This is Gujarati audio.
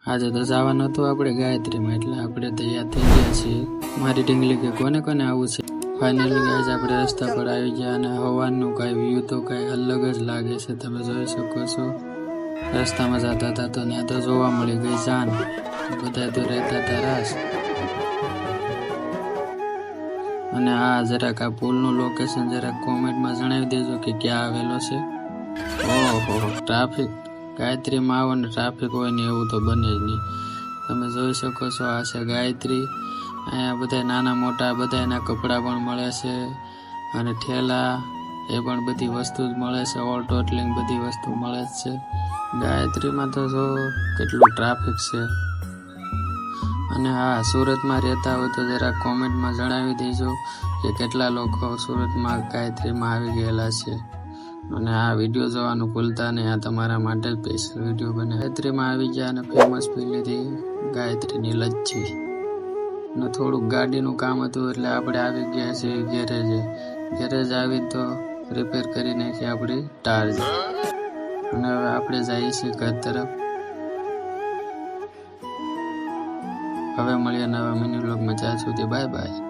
આજે તો જવાનું હતું આપણે ગાયત્રીમાં, એટલે આપણે તૈયાર થઈ ગયા છીએ. મારી ઢીંગલી કે કોને કોને આવું છે. ફાઇનલી ગાઈઝ આપણે રસ્તા પર આવી ગયા અને હવાનું કાંઈ વ્યૂ તો કાંઈ અલગ જ લાગે છે. તમે જોઈ શકો છો. રસ્તામાં જતા હતા તો ત્યાં તો જોવા મળી ગઈ જાન. બધા તો રહેતા હતા રાસ. અને આ જરાક આ પુલનું લોકેશન જરાક કોમેન્ટમાં જણાવી દેજો કે ક્યાં આવેલો છે. ઓહો, ટ્રાફિક. ગાયત્રીમાં આવો ને ટ્રાફિક હોય ને એવું તો બને જ નહીં. તમે જોઈ શકો છો આ છે ગાયત્રી. અહીંયા બધા નાના મોટા બધાના કપડાં પણ મળે છે અને ઠેલા એ પણ બધી વસ્તુ જ મળે છે. ઓલ ટોટલિંગ બધી વસ્તુ મળે જ છે. ગાયત્રીમાં તો જો કેટલું ટ્રાફિક છે. અને હા, સુરતમાં રહેતા હોય તો જરાક કોમેન્ટમાં જણાવી દેજો કે કેટલા લોકો સુરતમાં ગાયત્રીમાં આવી ગયેલા છે. અને આ વિડીયો જોવાનું ભૂલતા નહીં. આ તમારા માટે જ સ્પેશિયલ વિડીયો બને. ગાયત્રીમાં આવી ગયા અને ફેમસ પી લીધી ગાયત્રીની લચ્છી. ને થોડુંક ગાડીનું કામ હતું એટલે આપણે આવી ગયા છીએ ગેરેજે. ગેરેજ આવી તો રિપેર કરી નાખી આપણી ટાર્જ. અને હવે આપણે જઈએ છીએ ઘર તરફ. હવે મળીએ નવા મિની વ્લોગમાં. ત્યાં સુધી બાય બાય.